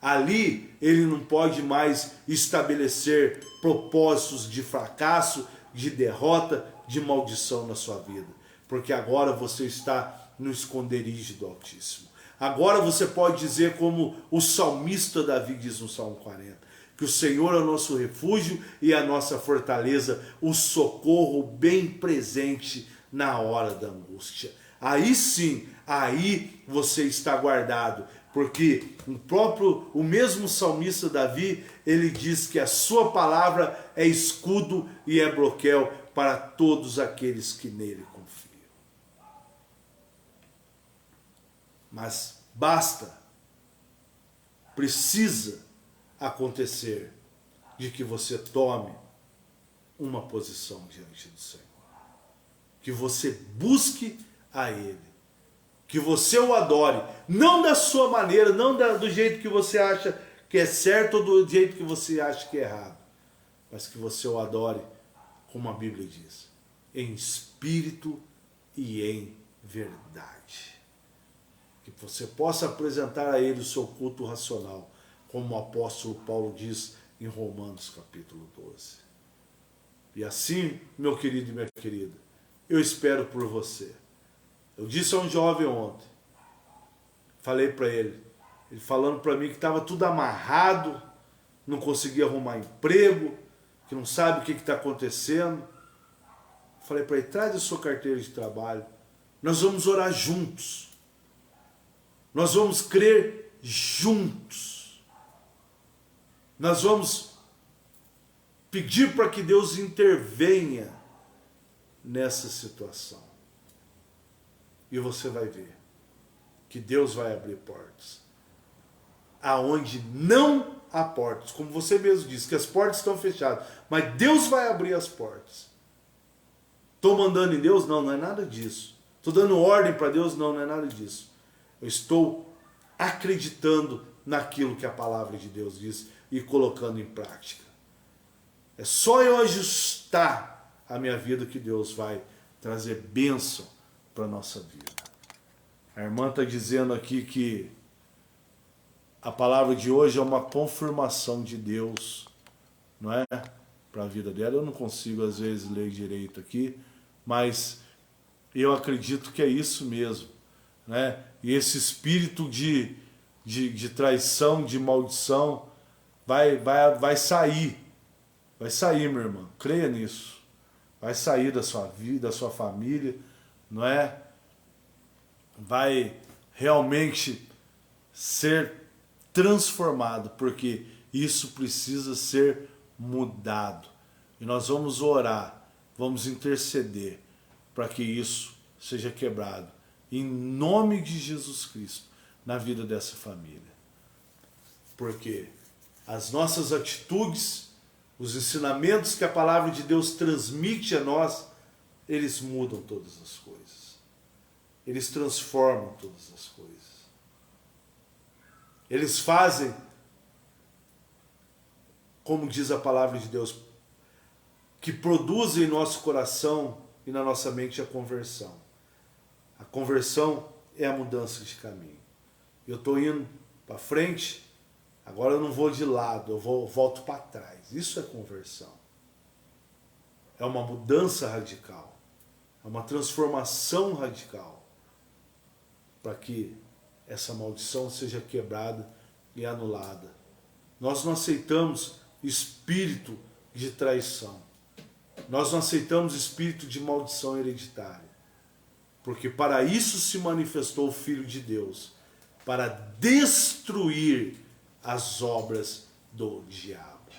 Ali, ele não pode mais estabelecer propósitos de fracasso, de derrota, de maldição na sua vida. Porque agora você está no esconderijo do Altíssimo. Agora você pode dizer como o salmista Davi diz no Salmo 40. que o Senhor é o nosso refúgio e a nossa fortaleza, o socorro bem presente na hora da angústia. Aí sim, aí você está guardado, porque o mesmo salmista Davi, ele diz que a sua palavra é escudo e é broquel para todos aqueles que nele confiam. Mas precisa acontecer de que você tome uma posição diante do Senhor. Que você busque a Ele. Que você o adore. Não da sua maneira, não do jeito que você acha que é certo ou do jeito que você acha que é errado. Mas que você o adore, como a Bíblia diz, em espírito e em verdade. Que você possa apresentar a Ele o seu culto racional, como o apóstolo Paulo diz em Romanos capítulo 12. E assim, meu querido e minha querida, eu espero por você. Eu disse a um jovem ontem, falei para ele falando para mim que estava tudo amarrado, não conseguia arrumar emprego, que não sabe o que está acontecendo. Falei para ele, traz a sua carteira de trabalho, nós vamos orar juntos, nós vamos crer juntos, nós vamos pedir para que Deus intervenha nessa situação. E você vai ver que Deus vai abrir portas. Aonde não há portas, como você mesmo disse, que as portas estão fechadas, mas Deus vai abrir as portas. Estou mandando em Deus? Não, não é nada disso. Estou dando ordem para Deus? Não, não é nada disso. Eu estou acreditando naquilo que a palavra de Deus diz e colocando em prática. É só eu ajustar a minha vida que Deus vai trazer bênção para a nossa vida. A irmã está dizendo aqui que a palavra de hoje é uma confirmação de Deus, não é? Para a vida dela. Eu não consigo às vezes ler direito aqui, mas eu acredito que é isso mesmo, né? E esse espírito de traição, de maldição, vai sair. Vai sair, minha irmã. Creia nisso. Vai sair da sua vida, da sua família, não é? Vai realmente ser transformado, porque isso precisa ser mudado. E nós vamos orar, vamos interceder para que isso seja quebrado, em nome de Jesus Cristo, na vida dessa família. Porque as nossas atitudes, os ensinamentos que a palavra de Deus transmite a nós, eles mudam todas as coisas. Eles transformam todas as coisas. Eles fazem, como diz a palavra de Deus, que produzem em nosso coração e na nossa mente a conversão. A conversão é a mudança de caminho. Eu estou indo para frente, agora eu não vou de lado, eu volto para trás. Isso é conversão. É uma mudança radical. É uma transformação radical. Para que essa maldição seja quebrada e anulada. Nós não aceitamos espírito de traição. Nós não aceitamos espírito de maldição hereditária. Porque para isso se manifestou o Filho de Deus, para destruir as obras do diabo.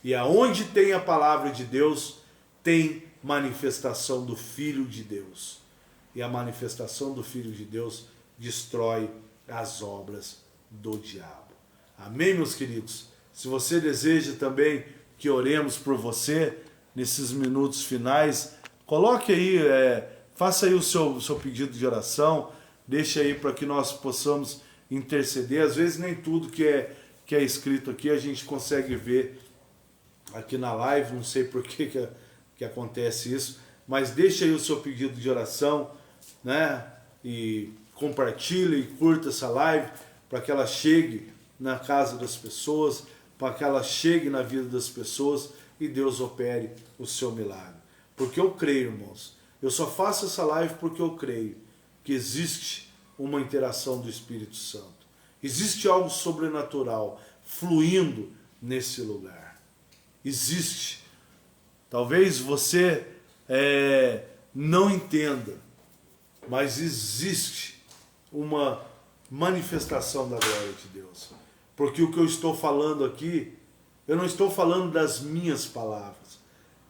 E aonde tem a palavra de Deus, tem manifestação do Filho de Deus. E a manifestação do Filho de Deus destrói as obras do diabo. Amém, meus queridos? Se você deseja também que oremos por você nesses minutos finais, coloque aí, faça aí o seu pedido de oração, deixe aí para que nós possamos interceder. Às vezes nem tudo que é escrito aqui a gente consegue ver aqui na live, não sei por que acontece isso, mas deixe aí o seu pedido de oração, né? E compartilhe e curta essa live para que ela chegue na casa das pessoas, para que ela chegue na vida das pessoas e Deus opere o seu milagre. Porque eu creio, irmãos, eu só faço essa live porque eu creio que existe uma interação do Espírito Santo. Existe algo sobrenatural fluindo nesse lugar. Existe. Talvez você não entenda, mas existe uma manifestação da glória de Deus. Porque o que eu estou falando aqui, eu não estou falando das minhas palavras,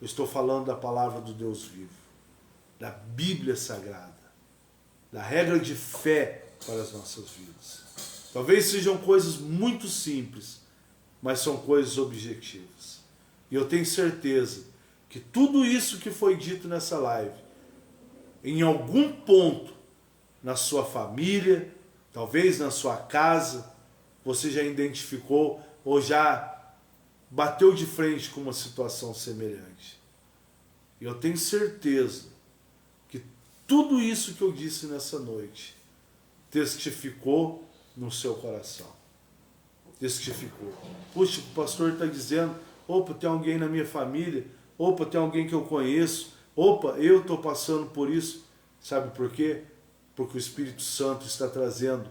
eu estou falando da palavra do Deus vivo, da Bíblia Sagrada, da regra de fé para as nossas vidas. Talvez sejam coisas muito simples, mas são coisas objetivas. E eu tenho certeza que tudo isso que foi dito nessa live, em algum ponto, na sua família, talvez na sua casa, você já identificou ou já bateu de frente com uma situação semelhante. E eu tenho certeza que tudo isso que eu disse nessa noite testificou no seu coração. Testificou. Puxa, o pastor está dizendo, opa, tem alguém na minha família, opa, tem alguém que eu conheço, opa, eu estou passando por isso. Sabe por quê? Porque o Espírito Santo está trazendo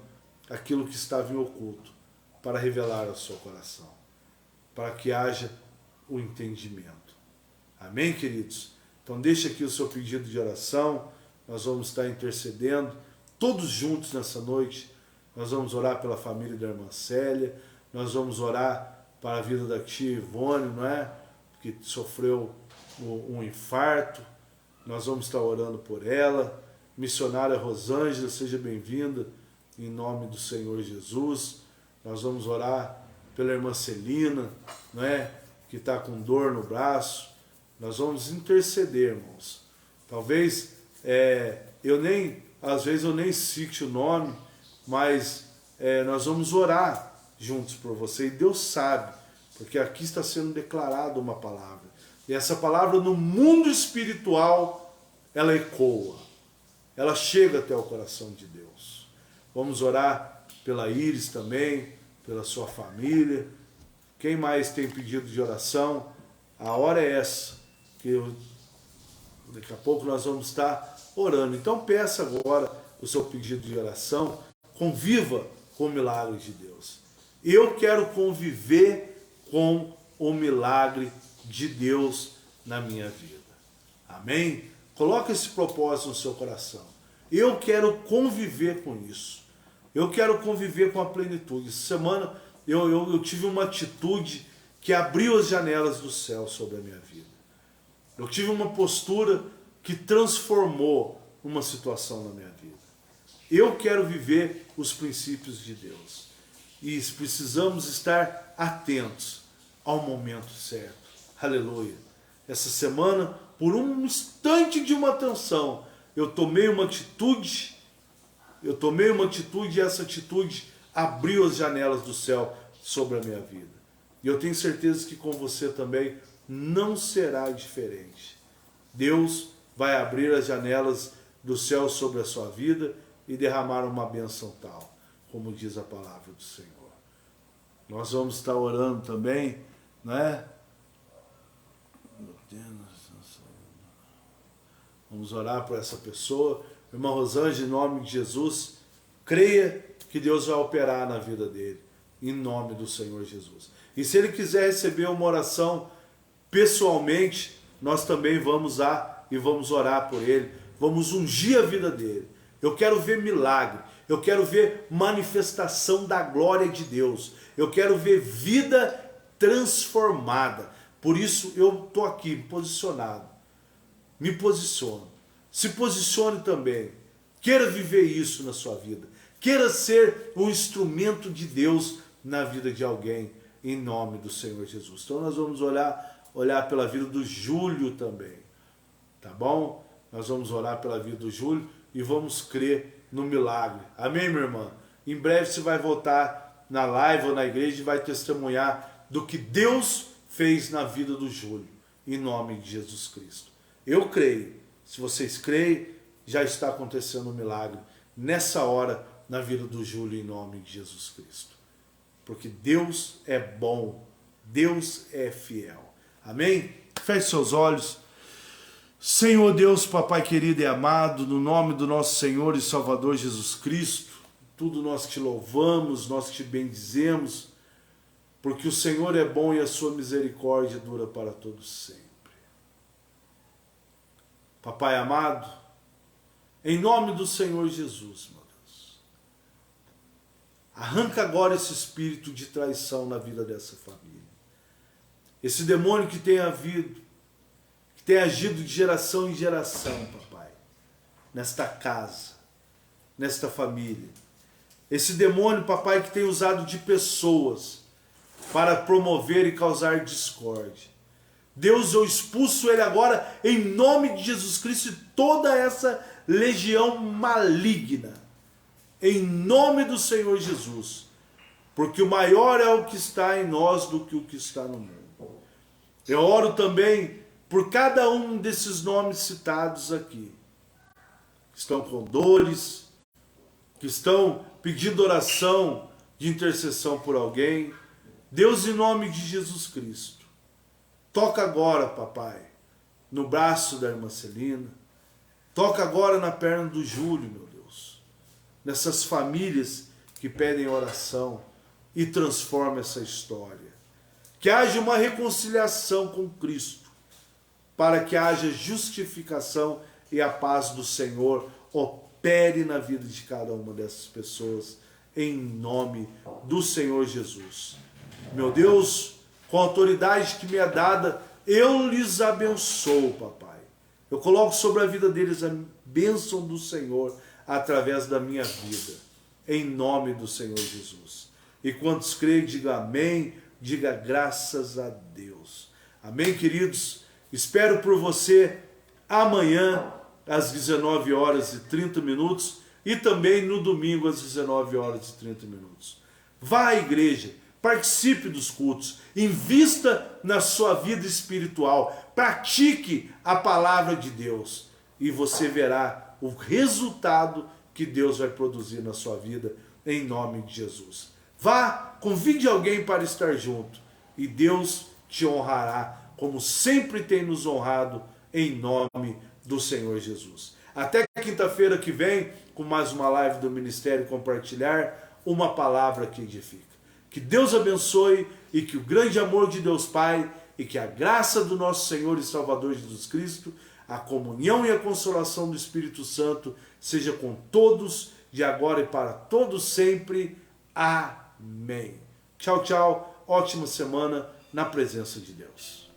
aquilo que estava em oculto para revelar ao seu coração, para que haja o entendimento. Amém, queridos? Então deixa aqui o seu pedido de oração, nós vamos estar intercedendo, todos juntos nessa noite. Nós vamos orar pela família da irmã Célia, nós vamos orar para a vida da tia Ivone, não é? Que sofreu um infarto, nós vamos estar orando por ela. Missionária Rosângela, seja bem-vinda, em nome do Senhor Jesus. Nós vamos orar pela irmã Celina, não é? Que está com dor no braço. Nós vamos interceder, irmãos. Talvez, às vezes eu nem cite o nome, mas nós vamos orar juntos por você. E Deus sabe, porque aqui está sendo declarada uma palavra. E essa palavra no mundo espiritual, ela ecoa. Ela chega até o coração de Deus. Vamos orar pela Iris também, pela sua família. Quem mais tem pedido de oração? A hora é essa, que daqui a pouco nós vamos estar orando. Então peça agora o seu pedido de oração, conviva com o milagre de Deus. Eu quero conviver com o milagre de Deus na minha vida. Amém? Coloque esse propósito no seu coração. Eu quero conviver com isso. Eu quero conviver com a plenitude. Essa semana eu tive uma atitude que abriu as janelas do céu sobre a minha vida. Eu tive uma postura que transformou uma situação na minha vida. Eu quero viver os princípios de Deus. E precisamos estar atentos ao momento certo. Aleluia. Essa semana, por um instante de uma tensão, eu tomei uma atitude e essa atitude abriu as janelas do céu sobre a minha vida. E eu tenho certeza que com você também não será diferente. Deus vai abrir as janelas do céu sobre a sua vida e derramar uma bênção tal, como diz a palavra do Senhor. Nós vamos estar orando também, não é? Vamos orar por essa pessoa. Irmã Rosângela, em nome de Jesus, creia que Deus vai operar na vida dele, em nome do Senhor Jesus. E se ele quiser receber uma oração pessoalmente, nós também vamos lá e vamos orar por ele, vamos ungir a vida dele. Eu quero ver milagre, eu quero ver manifestação da glória de Deus, eu quero ver vida transformada. Por isso eu estou aqui posicionado. Me posiciono. Se posicione também. Queira viver isso na sua vida. Queira ser um instrumento de Deus na vida de alguém, em nome do Senhor Jesus. Então nós vamos olhar pela vida do Júlio também. Tá bom? Nós vamos orar pela vida do Júlio e vamos crer no milagre. Amém, minha irmã? Em breve você vai voltar na live ou na igreja e vai testemunhar do que Deus fez na vida do Júlio, em nome de Jesus Cristo. Eu creio. Se vocês creem, já está acontecendo um milagre nessa hora na vida do Júlio, em nome de Jesus Cristo. Porque Deus é bom, Deus é fiel. Amém? Feche seus olhos. Senhor Deus, Papai querido e amado, no nome do nosso Senhor e Salvador Jesus Cristo, tudo nós te louvamos, nós te bendizemos. porque o Senhor é bom e a sua misericórdia dura para todos sempre. Papai amado, em nome do Senhor Jesus, meu Deus, arranca agora esse espírito de traição na vida dessa família. Esse demônio que tem agido de geração em geração, papai, nesta casa, nesta família. Esse demônio, papai, que tem usado de pessoas para promover e causar discórdia. Deus, eu expulso ele agora em nome de Jesus Cristo e toda essa legião maligna, em nome do Senhor Jesus, porque o maior é o que está em nós do que o que está no mundo. Eu oro também por cada um desses nomes citados aqui, que estão com dores, que estão pedindo oração de intercessão por alguém. Deus, em nome de Jesus Cristo, toca agora, papai, no braço da irmã Celina, toca agora na perna do Júlio, meu Deus, nessas famílias que pedem oração e transforma essa história. Que haja uma reconciliação com Cristo, para que haja justificação e a paz do Senhor opere na vida de cada uma dessas pessoas, em nome do Senhor Jesus. Meu Deus, com a autoridade que me é dada, eu lhes abençoo, papai. Eu coloco sobre a vida deles a bênção do Senhor através da minha vida, em nome do Senhor Jesus. E quantos creem, diga amém, diga graças a Deus. Amém, queridos? Espero por você amanhã, às 19h30, e também no domingo, às 19h30. Vá à igreja, participe dos cultos, invista na sua vida espiritual, pratique a palavra de Deus e você verá o resultado que Deus vai produzir na sua vida, em nome de Jesus. Vá, convide alguém para estar junto e Deus te honrará, como sempre tem nos honrado, em nome do Senhor Jesus. Até quinta-feira que vem, com mais uma live do Ministério Compartilhar, uma palavra que edifica. Que Deus abençoe e que o grande amor de Deus Pai e que a graça do nosso Senhor e Salvador Jesus Cristo, a comunhão e a consolação do Espírito Santo seja com todos, de agora e para todos sempre. Amém. Tchau, tchau. Ótima semana na presença de Deus.